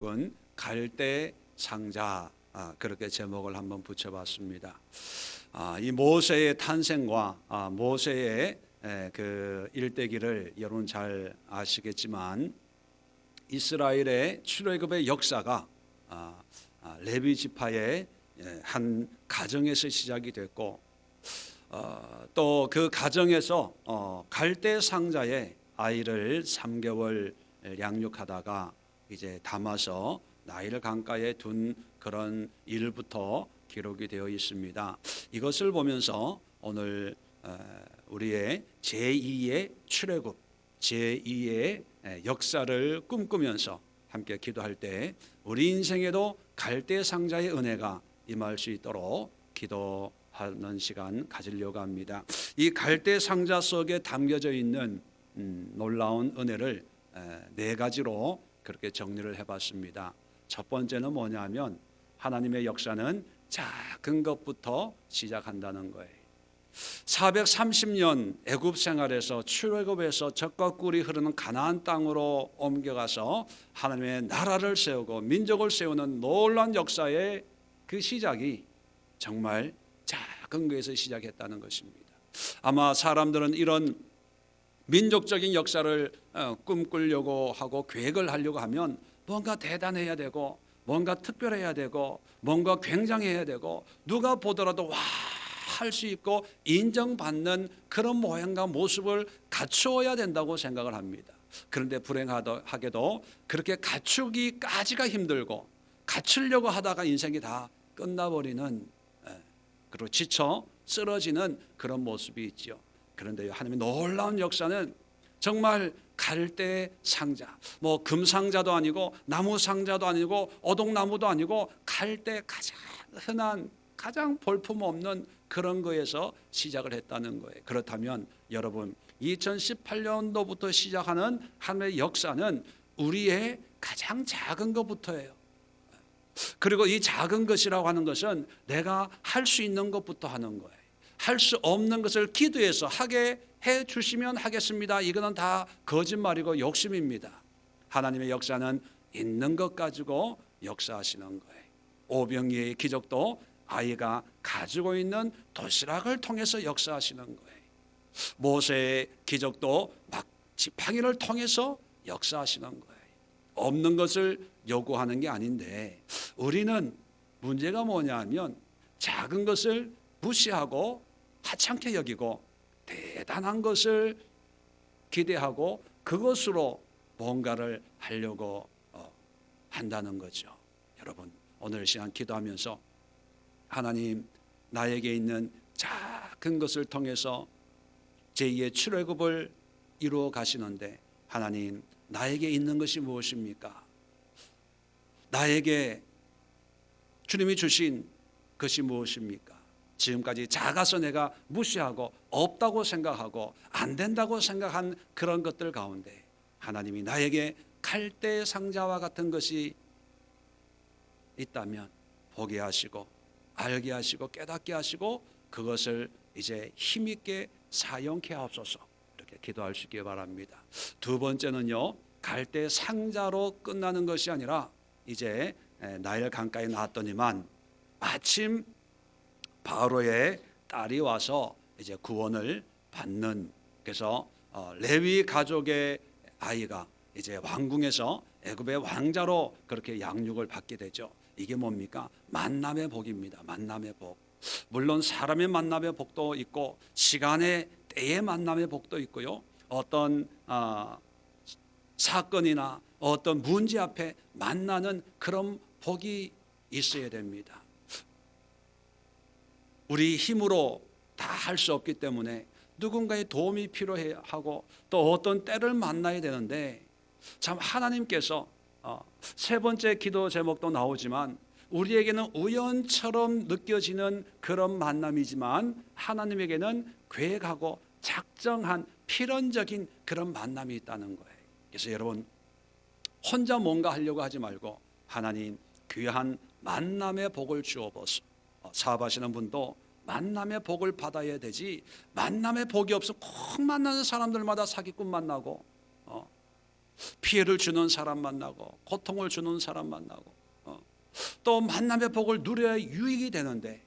은 갈대 상자, 그렇게 제목을 한번 붙여봤습니다. 이 모세의 탄생과 모세의 그 일대기를 여러분 잘 아시겠지만, 이스라엘의 출애굽의 역사가 레위 지파의 한 가정에서 시작이 됐고, 또 그 가정에서 갈대 상자에 아이를 3개월 양육하다가 이제 담아서 나일 강가에 둔 그런 일부터 기록이 되어 있습니다. 이것을 보면서 오늘 우리의 제2의 출애굽, 제2의 역사를 꿈꾸면서 함께 기도할 때 우리 인생에도 갈대 상자의 은혜가 임할 수 있도록 기도하는 시간 가지려고 합니다. 이 갈대 상자 속에 담겨져 있는 놀라운 은혜를 4가지로 그렇게 정리를 해봤습니다. 첫 번째는 뭐냐면, 하나님의 역사는 작은 것부터 시작한다는 거예요. 430년 애굽 생활에서 출애굽에서 젖과 꿀이 흐르는 가나안 땅으로 옮겨가서 하나님의 나라를 세우고 민족을 세우는 놀라운 역사의 그 시작이 정말 작은 것에서 시작했다는 것입니다. 아마 사람들은 이런 민족적인 역사를 꿈꾸려고 하고 계획을 하려고 하면 뭔가 대단해야 되고, 뭔가 특별해야 되고, 뭔가 굉장해야 되고, 누가 보더라도 와 할 수 있고 인정받는 그런 모양과 모습을 갖추어야 된다고 생각을 합니다. 그런데 불행하게도 그렇게 갖추기까지가 힘들고, 갖추려고 하다가 인생이 다 끝나버리는, 그리고 지쳐 쓰러지는 그런 모습이 있죠. 그런데 하나님의 놀라운 역사는 정말 갈대 상자, 뭐 금상자도 아니고 나무 상자도 아니고 오동나무도 아니고 갈대, 가장 흔한, 가장 볼품없는 그런 거에서 시작을 했다는 거예요. 그렇다면 여러분, 2018년도부터 시작하는 하나님의 역사는 우리의 가장 작은 것부터예요. 그리고 이 작은 것이라고 하는 것은 내가 할 수 있는 것부터 하는 거예요. 할 수 없는 것을 기도해서 하게 해 주시면 하겠습니다. 이거는 다 거짓말이고 욕심입니다. 하나님의 역사는 있는 것 가지고 역사하시는 거예요. 오병이의 기적도 아이가 가지고 있는 도시락을 통해서 역사하시는 거예요. 모세의 기적도 막 지팡이를 통해서 역사하시는 거예요. 없는 것을 요구하는 게 아닌데, 우리는 문제가 뭐냐 하면 작은 것을 무시하고 하찮게 여기고 대단한 것을 기대하고 그것으로 뭔가를 하려고 한다는 거죠. 여러분, 오늘 시간 기도하면서 하나님, 나에게 있는 작은 것을 통해서 제2의 출애굽을 이루어 가시는데, 하나님, 나에게 있는 것이 무엇입니까? 나에게 주님이 주신 것이 무엇입니까? 지금까지 작아서 내가 무시하고 없다고 생각하고 안 된다고 생각한 그런 것들 가운데 하나님이 나에게 갈대 상자와 같은 것이 있다면 보게 하시고 알게 하시고 깨닫게 하시고 그것을 이제 힘있게 사용케 하옵소서, 이렇게 기도할 수 있기 바랍니다. 두 번째는요, 갈대 상자로 끝나는 것이 아니라 이제 나일 강가에 나왔더니만 마침 바로의 딸이 와서 이제 구원을 받는, 그래서 레위 가족의 아이가 이제 왕궁에서 애굽의 왕자로 그렇게 양육을 받게 되죠. 이게 뭡니까? 만남의 복입니다. 만남의 복. 물론 사람의 만남의 복도 있고 시간의 때의 만남의 복도 있고요. 어떤 사건이나 어떤 문제 앞에 만나는 그런 복이 있어야 됩니다. 우리 힘으로 다 할 수 없기 때문에 누군가의 도움이 필요하고 또 어떤 때를 만나야 되는데, 참 하나님께서 세 번째 기도 제목도 나오지만 우리에게는 우연처럼 느껴지는 그런 만남이지만 하나님에게는 계획하고 작정한 필연적인 그런 만남이 있다는 거예요. 그래서 여러분, 혼자 뭔가 하려고 하지 말고 하나님, 귀한 만남의 복을 주옵소서. 사업하시는 분도 만남의 복을 받아야 되지, 만남의 복이 없어 꼭 만나는 사람들마다 사기꾼 만나고 피해를 주는 사람 만나고 고통을 주는 사람 만나고 또 만남의 복을 누려야 유익이 되는데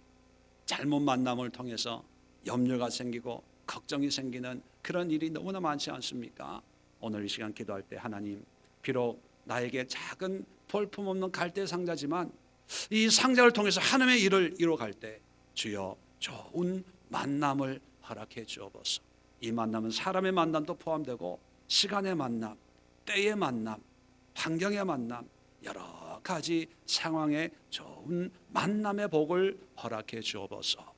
잘못 만남을 통해서 염려가 생기고 걱정이 생기는 그런 일이 너무나 많지 않습니까? 오늘 이 시간 기도할 때 하나님, 비록 나에게 작은 볼품없는 갈대 상자지만 이 상자를 통해서 하나님의 일을 이루어갈 때 주여 좋은 만남을 허락해 주옵소서. 이 만남은 사람의 만남도 포함되고 시간의 만남, 때의 만남, 환경의 만남, 여러 가지 상황에 좋은 만남의 복을 허락해 주옵소서.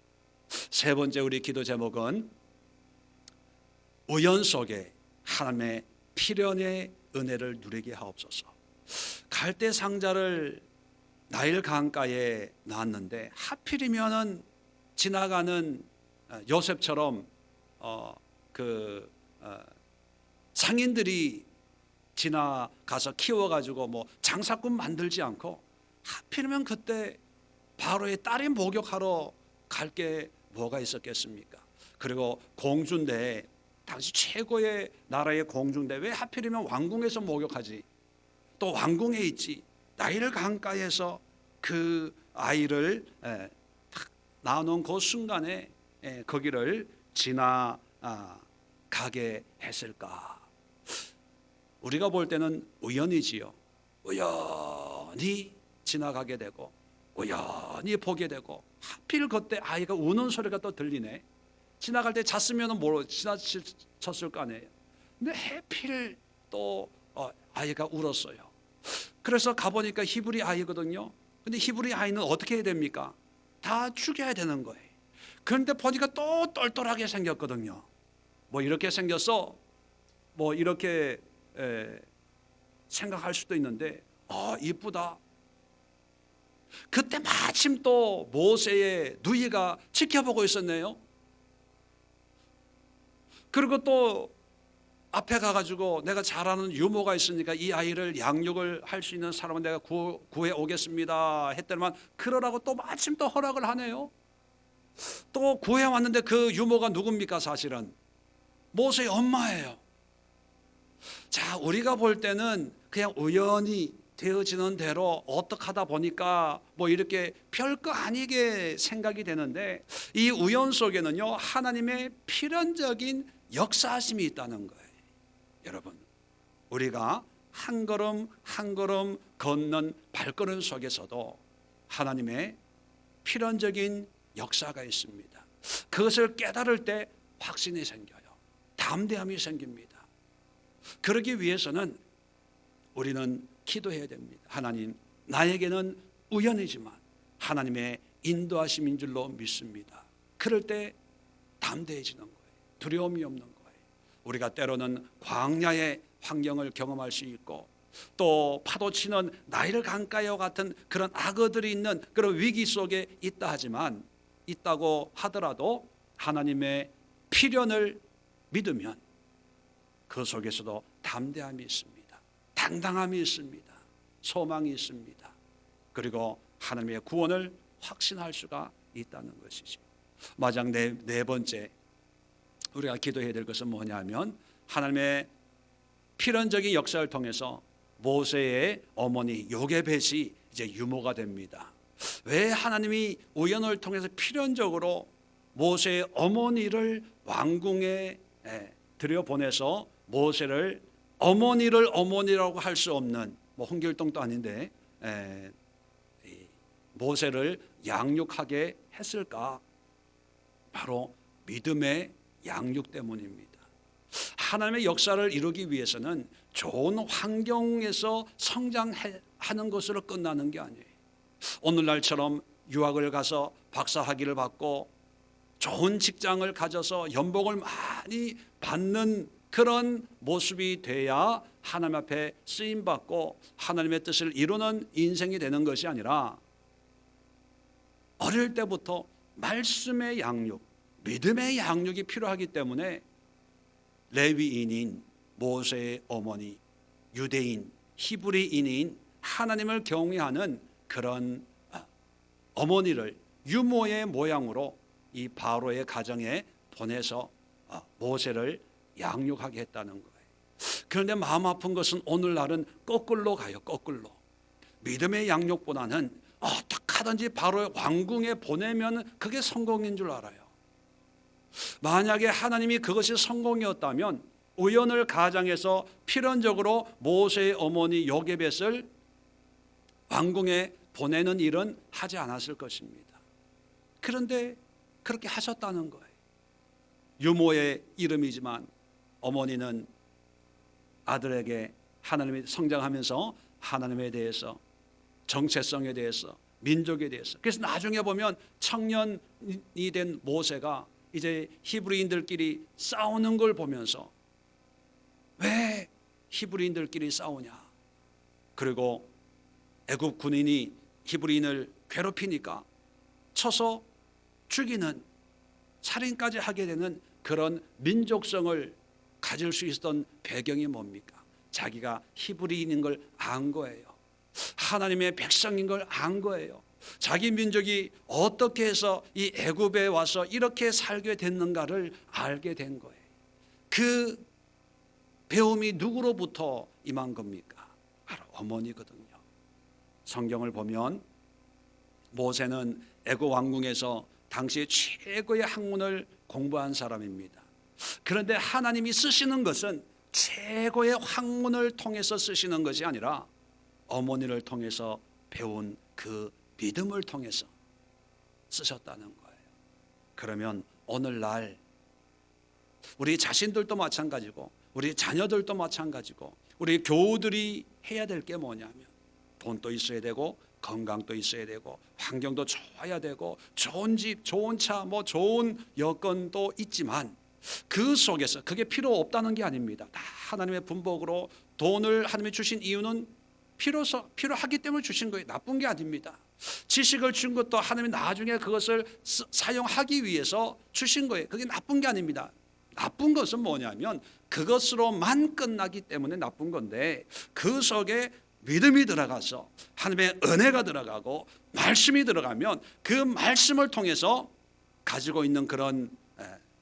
세 번째 우리 기도 제목은 우연 속에 하나님의 필연의 은혜를 누리게 하옵소서. 갈대 상자를 나일 강가에 놨는데 하필이면은 지나가는 요셉처럼 상인들이 지나가서 키워가지고 뭐 장사꾼 만들지 않고 하필이면 그때 바로의 딸이 목욕하러 갈 게 뭐가 있었겠습니까? 그리고 공주인데 당시 최고의 나라의 공주인데 왜 하필이면 왕궁에서 목욕하지? 또 왕궁에 있지. 나일 강가에서 그 아이를 딱 낳아놓은 그 순간에 거기를 지나가게 했을까? 우리가 볼 때는 우연이지요. 우연히 지나가게 되고 우연히 보게 되고 하필 그때 아이가 우는 소리가 또 들리네. 지나갈 때 잤으면 지나쳤을 거 아니에요. 근데 하필 또 아이가 울었어요. 그래서 가보니까 히브리 아이거든요. 근데 히브리 아이는 어떻게 해야 됩니까? 다 죽여야 되는 거예요. 그런데 보니까 또 똘똘하게 생겼거든요. 뭐 이렇게 생겼어. 뭐 이렇게 생각할 수도 있는데 이쁘다. 그때 마침 또 모세의 누이가 지켜보고 있었네요. 그리고 또 앞에 가가지고 내가 잘 아는 유모가 있으니까 이 아이를 양육을 할 수 있는 사람은 내가 구해 오겠습니다 했더니만 그러라고 또 마침 또 허락을 하네요. 또 구해 왔는데 그 유모가 누굽니까? 사실은 모세의 엄마예요. 자, 우리가 볼 때는 그냥 우연히 되어지는 대로 어떻게 하다 보니까 뭐 이렇게 별거 아니게 생각이 되는데 이 우연 속에는요 하나님의 필연적인 역사하심이 있다는 거예요. 여러분, 우리가 한 걸음 한 걸음 걷는 발걸음 속에서도 하나님의 필연적인 역사가 있습니다. 그것을 깨달을 때 확신이 생겨요. 담대함이 생깁니다. 그러기 위해서는 우리는 기도해야 됩니다. 하나님, 나에게는 우연이지만 하나님의 인도하심인 줄로 믿습니다. 그럴 때 담대해지는 거예요. 두려움이 없는 거예요. 우리가 때로는 광야의 환경을 경험할 수 있고 또 파도치는 나일 강가와 같은 그런 악어들이 있는 그런 위기 속에 있다고 하더라도 하나님의 필연을 믿으면 그 속에서도 담대함이 있습니다. 당당함이 있습니다. 소망이 있습니다. 그리고 하나님의 구원을 확신할 수가 있다는 것이죠. 마지막 네 번째 우리가 기도해야 될 것은 뭐냐면 하나님의 필연적인 역사를 통해서 모세의 어머니 요게벳이 이제 유모가 됩니다. 왜 하나님이 우연을 통해서 필연적으로 모세의 어머니를 왕궁에 들여보내서 모세를 어머니를 어머니라고 할 수 없는 뭐 홍길동도 아닌데 모세를 양육하게 했을까? 바로 믿음의 양육 때문입니다. 하나님의 역사를 이루기 위해서는 좋은 환경에서 성장하는 것으로 끝나는 게 아니에요. 오늘날처럼 유학을 가서 박사학위를 받고 좋은 직장을 가져서 연봉을 많이 받는 그런 모습이 돼야 하나님 앞에 쓰임받고 하나님의 뜻을 이루는 인생이 되는 것이 아니라 어릴 때부터 말씀의 양육, 믿음의 양육이 필요하기 때문에 레위인인 모세의 어머니, 유대인, 히브리인인 하나님을 경외하는 그런 어머니를 유모의 모양으로 이 바로의 가정에 보내서 모세를 양육하게 했다는 거예요. 그런데 마음 아픈 것은 오늘날은 거꾸로 가요. 거꾸로. 믿음의 양육보다는 어떻게 하든지 바로 왕궁에 보내면 그게 성공인 줄 알아요. 만약에 하나님이 그것이 성공이었다면 우연을 가장해서 필연적으로 모세의 어머니 요게벳을 왕궁에 보내는 일은 하지 않았을 것입니다. 그런데 그렇게 하셨다는 거예요. 유모의 이름이지만 어머니는 아들에게 하나님이 성장하면서 하나님에 대해서, 정체성에 대해서, 민족에 대해서, 그래서 나중에 보면 청년이 된 모세가 이제 히브리인들끼리 싸우는 걸 보면서 왜 히브리인들끼리 싸우냐, 그리고 애굽 군인이 히브리인을 괴롭히니까 쳐서 죽이는, 살인까지 하게 되는 그런 민족성을 가질 수 있었던 배경이 뭡니까? 자기가 히브리인인 걸 안 거예요. 하나님의 백성인 걸 안 거예요. 자기 민족이 어떻게 해서 이 애굽에 와서 이렇게 살게 됐는가를 알게 된 거예요. 그 배움이 누구로부터 임한 겁니까? 바로 어머니거든요. 성경을 보면 모세는 애굽 왕궁에서 당시 최고의 학문을 공부한 사람입니다. 그런데 하나님이 쓰시는 것은 최고의 학문을 통해서 쓰시는 것이 아니라 어머니를 통해서 배운 그 믿음을 통해서 쓰셨다는 거예요. 그러면 오늘날 우리 자신들도 마찬가지고 우리 자녀들도 마찬가지고 우리 교우들이 해야 될 게 뭐냐면 돈도 있어야 되고 건강도 있어야 되고 환경도 좋아야 되고 좋은 집, 좋은 차, 뭐 좋은 여건도 있지만 그 속에서 그게 필요 없다는 게 아닙니다. 다 하나님의 분복으로 돈을 하나님이 주신 이유는 필요하기 때문에 주신 거예요. 나쁜 게 아닙니다. 지식을 준 것도 하나님이 나중에 그것을 사용하기 위해서 주신 거예요. 그게 나쁜 게 아닙니다. 나쁜 것은 뭐냐면 그것으로만 끝나기 때문에 나쁜 건데 그 속에 믿음이 들어가서 하나님의 은혜가 들어가고 말씀이 들어가면 그 말씀을 통해서 가지고 있는 그런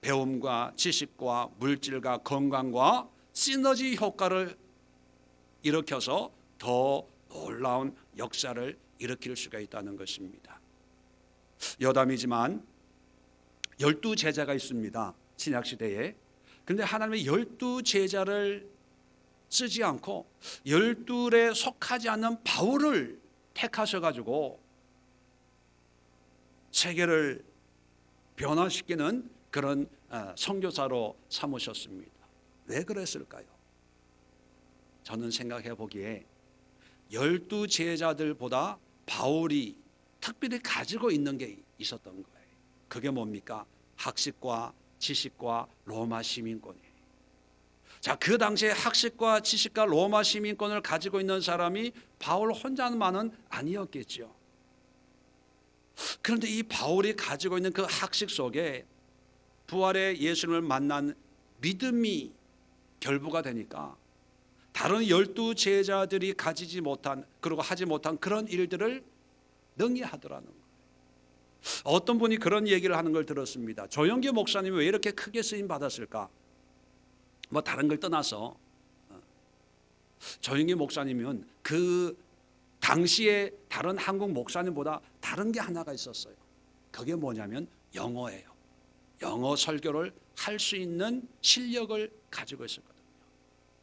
배움과 지식과 물질과 건강과 시너지 효과를 일으켜서 더 놀라운 역사를 일으킬 수가 있다는 것입니다. 여담이지만 12제자가 있습니다. 신약시대에. 그런데 하나님의 12제자를 쓰지 않고 12에 속하지 않는 바울을 택하셔가지고 세계를 변화시키는 그런 선교사로 삼으셨습니다. 왜 그랬을까요? 저는 생각해 보기에 12제자들보다 바울이 특별히 가지고 있는 게 있었던 거예요. 그게 뭡니까? 학식과 지식과 로마 시민권이에요. 자, 그 당시에 학식과 지식과 로마 시민권을 가지고 있는 사람이 바울 혼자만은 아니었겠죠. 그런데 이 바울이 가지고 있는 그 학식 속에 부활의 예수님을 만난 믿음이 결부가 되니까 다른 12제자들이 가지지 못한 그리고 하지 못한 그런 일들을 능히 하더라는 거예요. 어떤 분이 그런 얘기를 하는 걸 들었습니다. 조영기 목사님이 왜 이렇게 크게 쓰임 받았을까? 뭐 다른 걸 떠나서 조영기 목사님은 그 당시에 다른 한국 목사님보다 다른 게 하나가 있었어요. 그게 뭐냐면 영어예요. 영어 설교를 할 수 있는 실력을 가지고 있었거든요.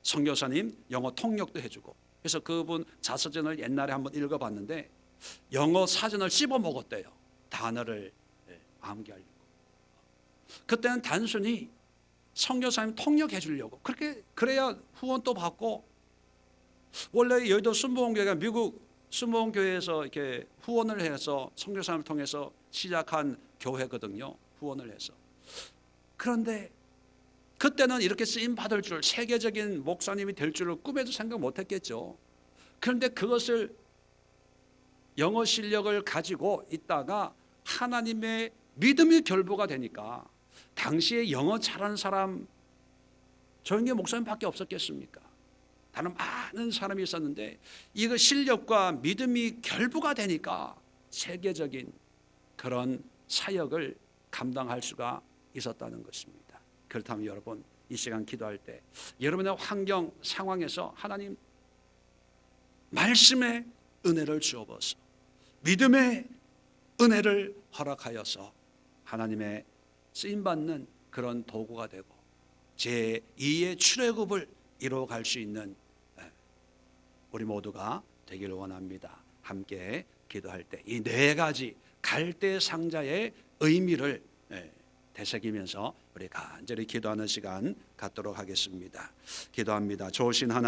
선교사님 영어 통역도 해주고, 그래서 그분 자서전을 옛날에 한번 읽어봤는데 영어 사전을 씹어 먹었대요. 단어를 암기하려고. 그때는 단순히 선교사님 통역해 주려고, 그래야 후원도 받고, 원래 여의도 순복음교회가 미국 순복음교회에서 이렇게 후원을 해서 선교사님을 통해서 시작한 교회거든요. 후원을 해서. 그런데 그때는 이렇게 쓰임 받을 줄, 세계적인 목사님이 될 줄을 꿈에도 생각 못했겠죠. 그런데 그것을 영어 실력을 가지고 있다가 하나님의 믿음이 결부가 되니까, 당시에 영어 잘하는 사람 조영기 목사님밖에 없었겠습니까? 다른 많은 사람이 있었는데 이거 실력과 믿음이 결부가 되니까 세계적인 그런 사역을 감당할 수가 있었다는 것입니다. 그렇다면 여러분, 이 시간 기도할 때 여러분의 환경 상황에서 하나님 말씀의 은혜를 주옵소서. 믿음의 은혜를 허락하여서 하나님의 쓰임받는 그런 도구가 되고 제2의 출애굽을 이루어갈 수 있는 우리 모두가 되기를 원합니다. 함께 기도할 때 이 네 가지 갈대 상자의 의미를 되새기면서 우리 간절히 기도하는 시간 갖도록 하겠습니다. 기도합니다. 좋으신 하나님,